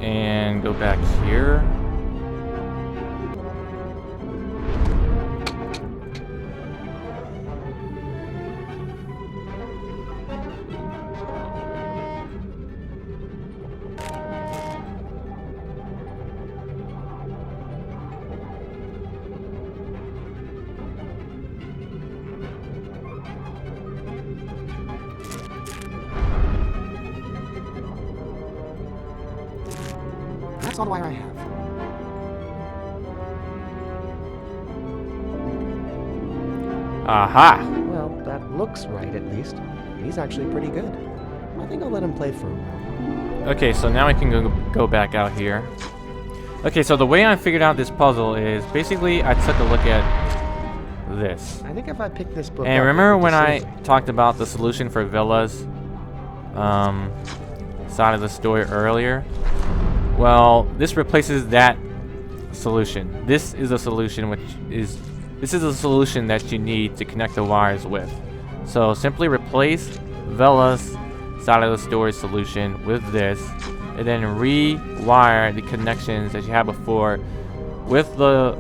S1: and go back here.
S2: that's all the wire I have.
S1: Aha!
S2: Well, that looks right at least. He's actually pretty good. I think I'll let him play for a while.
S1: Okay, so now I can go back out here. Okay, so the way I figured out this puzzle is basically I took a look at this.
S2: I think if I pick this book
S1: And
S2: up,
S1: remember
S2: it'll
S1: when I
S2: decide.
S1: talked about the solution for Vella's side of the story earlier? Well, this replaces that solution. This is a solution this is a solution that you need to connect the wires with. So simply replace Vella's side of the story solution with this, and then rewire the connections that you had before with the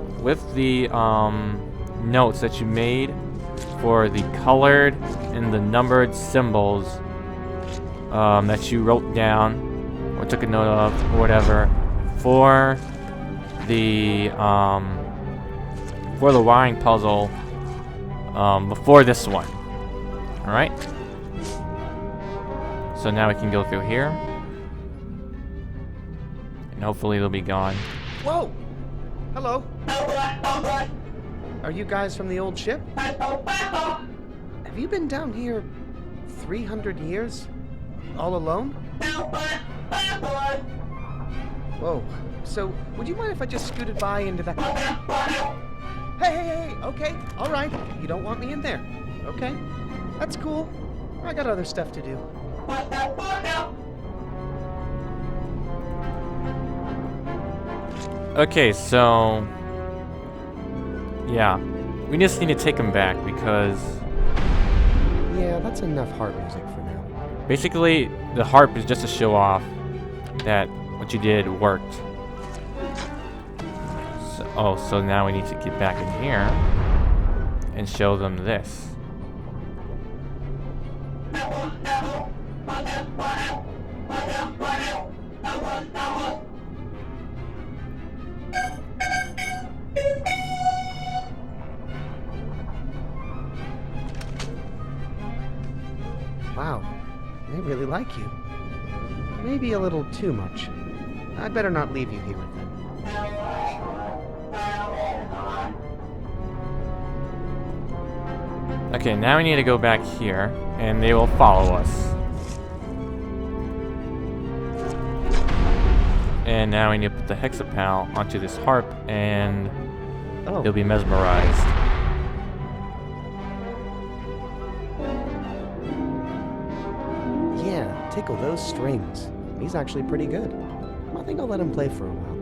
S1: notes that you made for the colored and the numbered symbols that you wrote down or took a note of or whatever for the wiring puzzle before this one. All right. So now we can go through here, and hopefully they'll be gone.
S2: Whoa! Hello. Are you guys from the old ship? Have you been down here 300 years? All alone? Whoa. So, would you mind if I just scooted by into that? Hey, okay, alright. You don't want me in there. Okay, that's cool. I got other stuff to do.
S1: Okay, so yeah, we just need to take him back because
S2: Yeah, that's enough harp music for now.
S1: basically the harp is just to show off that what you did worked. So now we need to get back in here and show them this.
S2: Wow, they really like you. Maybe a little too much. I'd better not leave you here with them.
S1: Okay, now we need to go back here, and they will follow us. And now we need to put the hexapal onto this harp, and they'll be mesmerized.
S2: Yeah, tickle those strings. He's actually pretty good. I think I'll let him play for a while.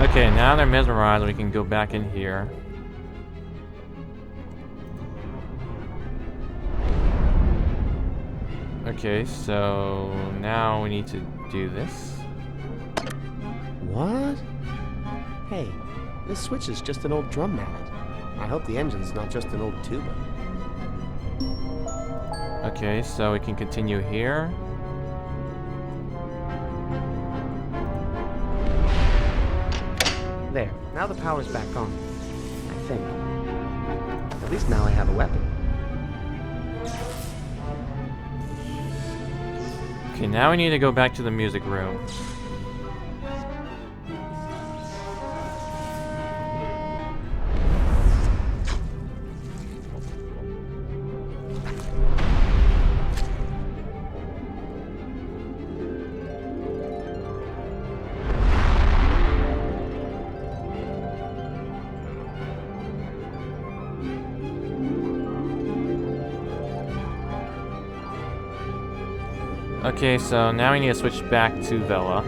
S1: Okay, now they're mesmerized, we can go back in here. Okay, so now we need to do this.
S2: What? Hey, this switch is just an old drum mallet. I hope the engine's not just an old tuba.
S1: Okay, so we can continue here.
S2: There, now the power's back on. I think. At least now I have a weapon.
S1: Okay, now we need to go back to the music room. Okay, so now we need to switch back to Vella.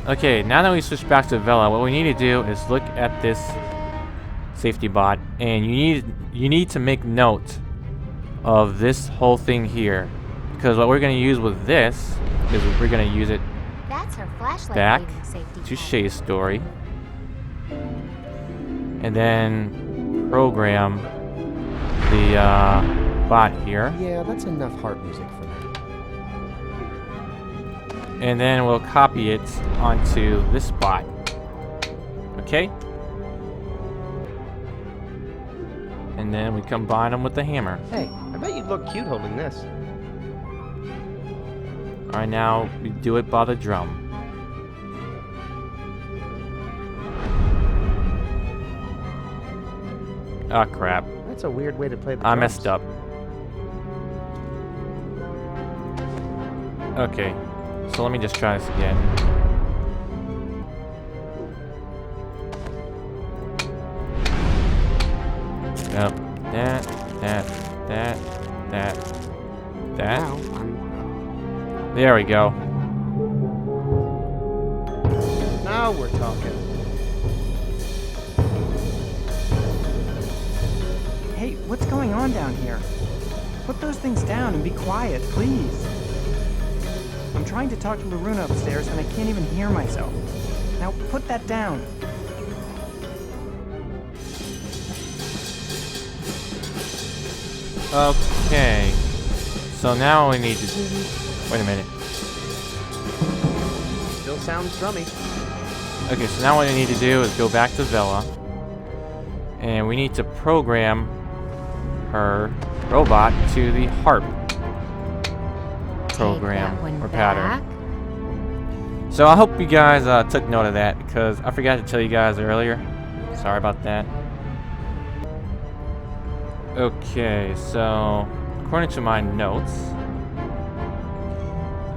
S1: Okay, now that we switch back to Vella, what we need to do is look at this safety bot, and you need to make note of this whole thing here, because what we're going to use with this is we're going to use it
S6: That's her flashlight
S1: back
S6: reading safety
S1: to
S6: bot.
S1: Shay's story, and then program the bot here.
S2: Yeah, that's enough harp music for now.
S1: And then we'll copy it onto this bot. Okay? And then we combine them with the hammer.
S2: Hey, I bet you'd look cute holding this.
S1: Alright, now we do it by the drum. Oh crap.
S2: That's a weird way to play the
S1: I
S2: drums.
S1: messed up. Okay, so let me just try this again. Yep. That. There we go.
S2: Now we're talking.
S4: Hey, what's going on down here? Put those things down and be quiet, please. I'm trying to talk to Loruna upstairs and I can't even hear myself. Now put that down.
S1: Okay. So now we need to do... Wait a minute.
S2: Still sounds drummy.
S1: Okay, so now what we need to do is go back to Vella. And we need to program her robot to the harp program or pattern. So I hope you guys took note of that because I forgot to tell you guys earlier. Sorry about that. Okay, so according to my notes,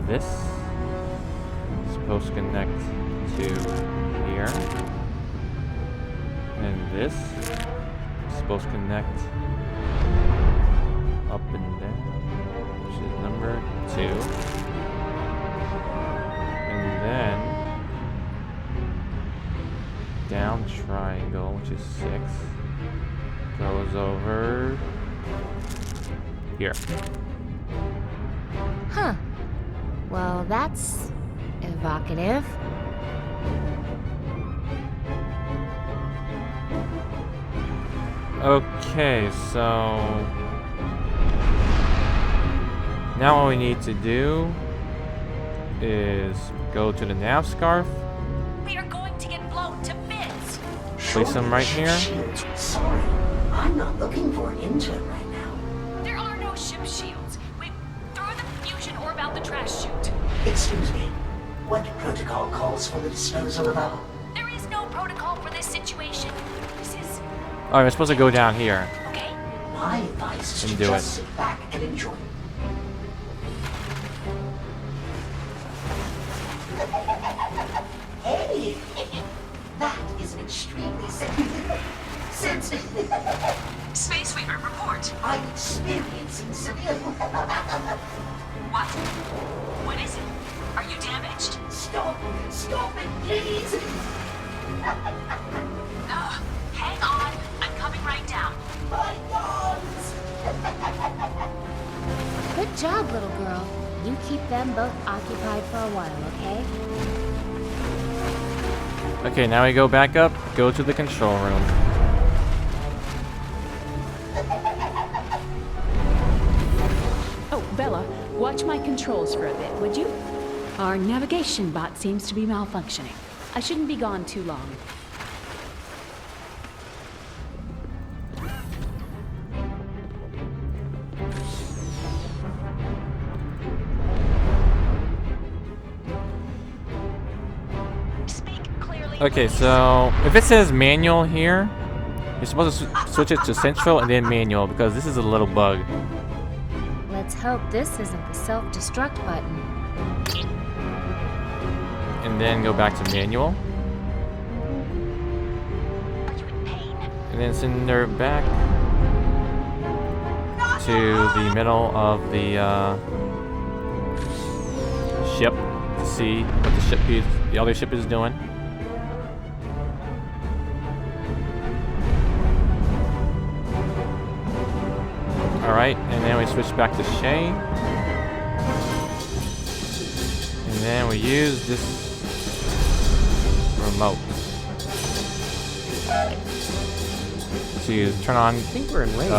S1: this is supposed to connect to here, and this is supposed to connect up and down, which is number 2, and then down triangle, which is 6. Goes over here.
S6: Huh. Well, that's evocative.
S1: Okay, so now what we need to do is go to the nav scarf.
S8: We are going to get blown to bits.
S1: Place them right here.
S5: Sorry, I'm not looking for an intern right now.
S8: There are no ship shields. We threw the fusion orb out the trash chute.
S5: Excuse me, what protocol calls for the disposal of our...
S8: There is no protocol for this situation. This is...
S1: Alright, we're supposed to go down here.
S8: Okay.
S5: My advice is
S1: And
S5: to
S1: do
S5: just
S1: it.
S5: sit back and enjoy. Hey, that is an extremely sensitive.
S8: Space Weaver, report.
S5: I'm experiencing severe.
S8: What? What is it? Are you damaged?
S5: Stop it, please.
S8: Hang on. I'm coming right down.
S5: My arms.
S6: Good job, little girl. You keep them both occupied for a while, okay?
S1: Okay, now we go back up, go to the control room.
S8: Oh, Vella, watch my controls for a bit, would you? Our navigation bot seems to be malfunctioning. I shouldn't be gone too long.
S1: Okay, so if it says manual here, you're supposed to switch it to central and then manual because this is a little bug.
S6: Let's hope this isn't the self-destruct button.
S1: And then go back to manual. And then send her back to the middle of the ship to see what the other ship is doing. Alright, and then we switch back to Shay. And then we use this remote to turn on
S2: I think we're in range.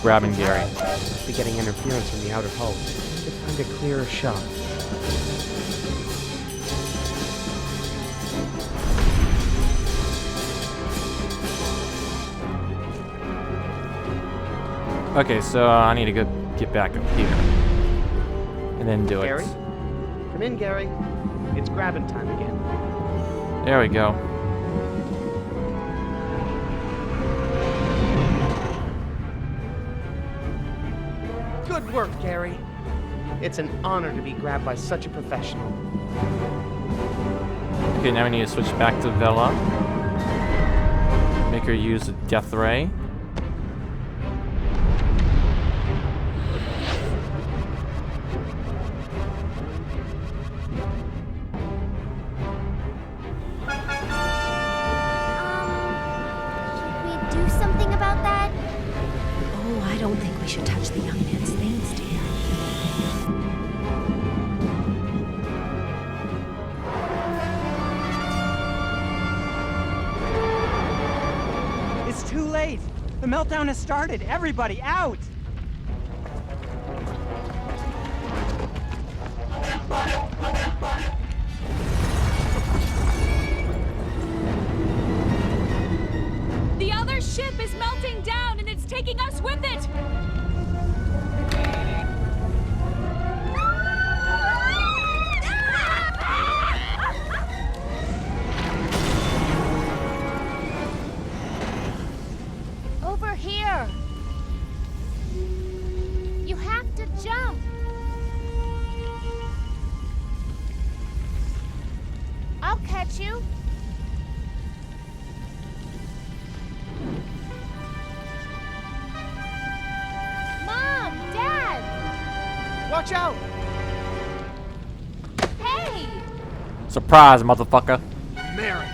S1: Grab and Gary.
S2: Must be getting interference from the outer hull. Need to find a clearer shot.
S1: Okay, so I need to get back up here. And then do
S2: Gary?
S1: it.
S2: Come in, Gary. It's grabbing time again.
S1: There we go.
S2: Good work, Gary. It's an honor to be grabbed by such a professional.
S1: Okay, now we need to switch back to Vella. Make her use the death ray.
S6: Should we do something about that?
S7: Oh, I don't think we should touch the young man's things, dear.
S4: It's too late. The meltdown has started. Everybody out!
S8: The other ship is melting down and it's taking us with it!
S6: Over here. You have to jump. I'll catch you. Mom, Dad.
S2: Watch out!
S6: Hey!
S1: Surprise, motherfucker.
S2: Merrick.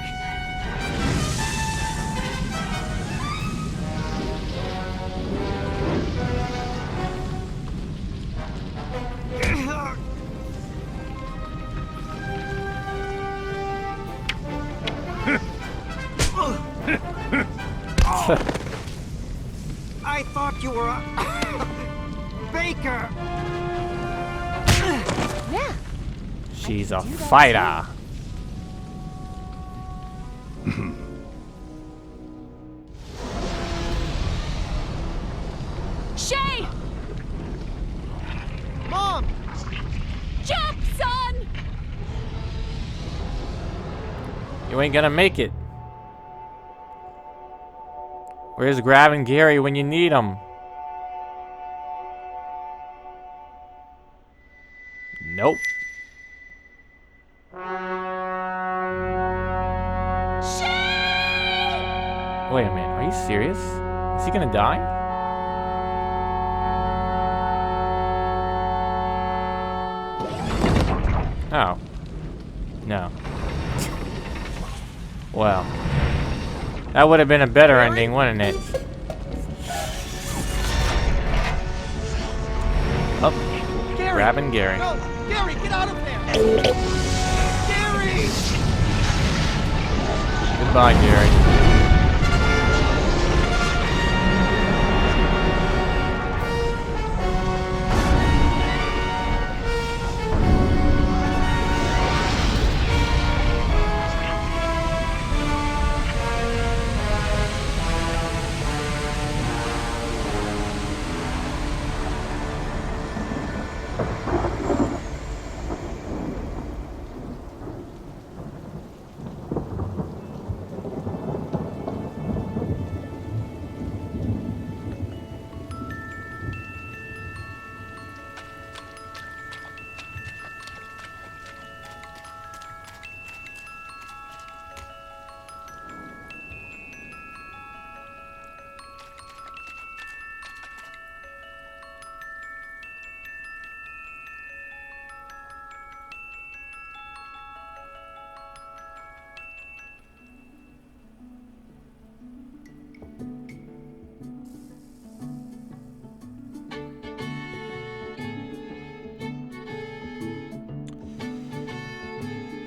S4: I thought you were a baker.
S6: Yeah.
S1: She's a fighter.
S8: Shay!
S2: Mom!
S8: Jump, son!
S1: You ain't gonna make it. Where's grabbing Gary when you need him? Nope.
S8: Shay!
S1: Wait a minute, are you serious? Is he gonna die? Oh. No. Well. That would have been a better ending, wouldn't it? Oh.
S2: Gary!
S1: Grabbing Gary.
S2: No! Gary, get out of there! Gary!
S1: Goodbye, Gary.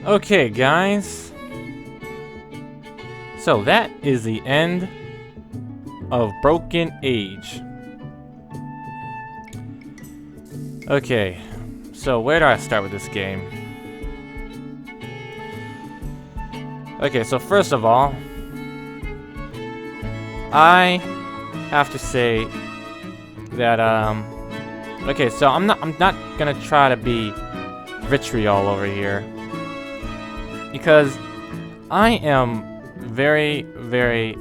S1: Okay, guys. So that is the end of Broken Age. Okay, so where do I start with this game? Okay, so first of all, I have to say that okay, so I'm not gonna try to be vitriol over here. Because I am very, very,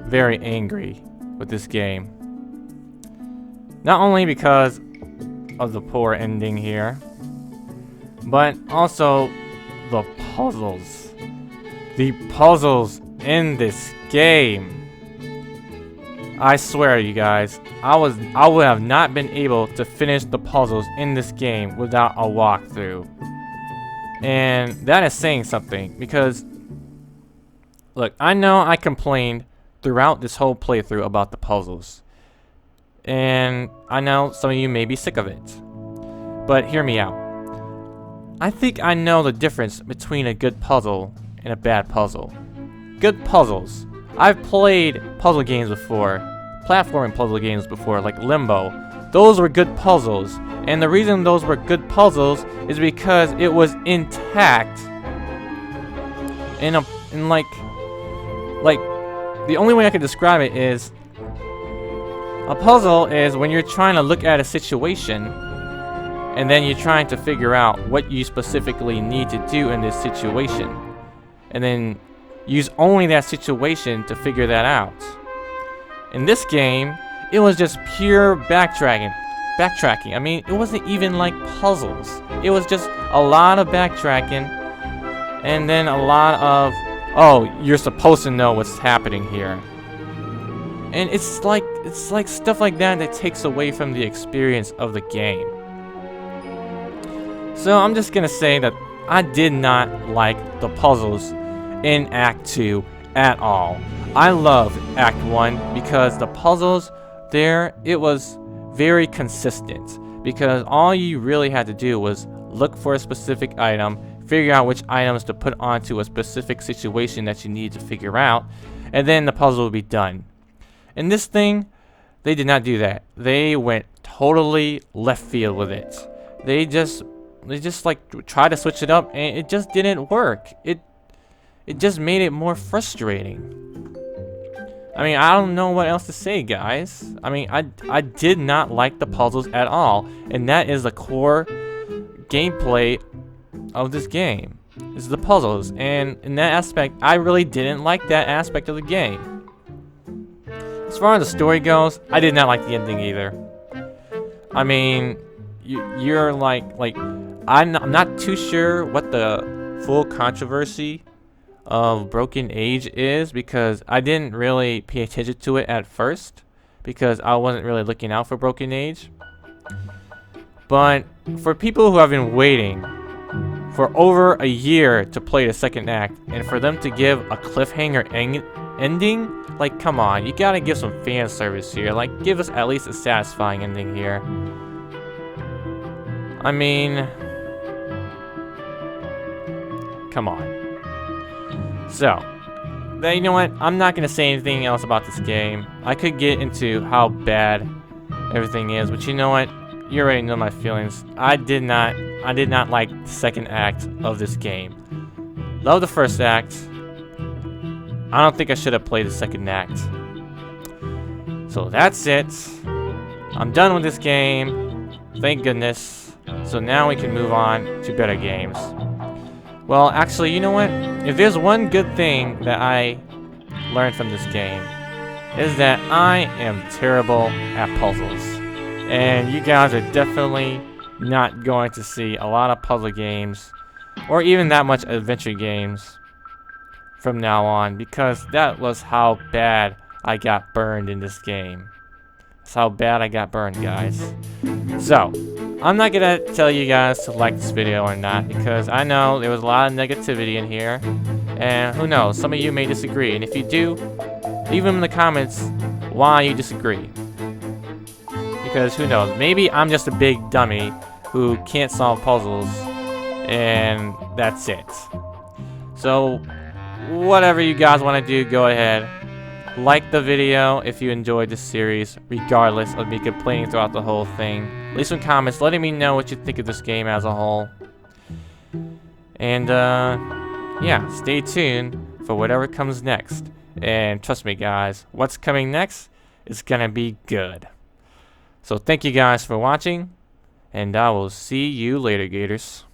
S1: very angry with this game. Not only because of the poor ending here, but also the puzzles. The puzzles in this game. I swear, you guys, I would have not been able to finish the puzzles in this game without a walkthrough. And that is saying something, because look, I know I complained throughout this whole playthrough about the puzzles. And I know some of you may be sick of it. But hear me out. I think I know the difference between a good puzzle and a bad puzzle. Good puzzles. I've played puzzle games before, platforming puzzle games before, like Limbo. Those were good puzzles, and the reason those were good puzzles is because it was intact. In like the only way I could describe it is, a puzzle is when you're trying to look at a situation, and then you're trying to figure out what you specifically need to do in this situation, and then use only that situation to figure that out. In this game, it was just pure backtracking. I mean, it wasn't even like puzzles. It was just a lot of backtracking, and then a lot of, oh, you're supposed to know what's happening here. And it's like stuff like that takes away from the experience of the game. So I'm just gonna say that I did not like the puzzles in Act 2 at all. I loved Act 1 because the puzzles there, it was very consistent, because all you really had to do was look for a specific item, figure out which items to put onto a specific situation that you need to figure out, and then the puzzle would be done. In this thing, they did not do that. They went totally left field with it. They just like tried to switch it up, and it just didn't work. It just made it more frustrating. I mean, I don't know what else to say, guys. I mean, I did not like the puzzles at all, and that is the core gameplay of this game. Is the puzzles, and in that aspect, I really didn't like that aspect of the game. As far as the story goes, I did not like the ending either. I mean, you're like I'm not too sure what the full controversy of Broken Age is, because I didn't really pay attention to it at first, because I wasn't really looking out for Broken Age. But for people who have been waiting for over a year to play the second act, and for them to give a cliffhanger ending, like, come on, you gotta give some fan service here. Like, give us at least a satisfying ending here. I mean, come on. So, you know what? I'm not gonna say anything else about this game. I could get into how bad everything is, but you know what? You already know my feelings. I did not like the second act of this game. Love the first act. I don't think I should have played the second act. So that's it. I'm done with this game. Thank goodness. So now we can move on to better games. Well, actually, you know what? If there's one good thing that I learned from this game, is that I am terrible at puzzles. And you guys are definitely not going to see a lot of puzzle games, or even that much adventure games from now on, because that was how bad I got burned in this game. That's how bad I got burned, guys. So, I'm not gonna tell you guys to like this video or not, because I know there was a lot of negativity in here, and who knows, some of you may disagree, and if you do, leave them in the comments why you disagree. Because who knows, maybe I'm just a big dummy who can't solve puzzles, and that's it. So, whatever you guys want to do, go ahead. Like the video if you enjoyed this series, regardless of me complaining throughout the whole thing. Leave some comments letting me know what you think of this game as a whole. And, yeah, stay tuned for whatever comes next. And trust me, guys, what's coming next is gonna be good. So thank you guys for watching, and I will see you later, Gators.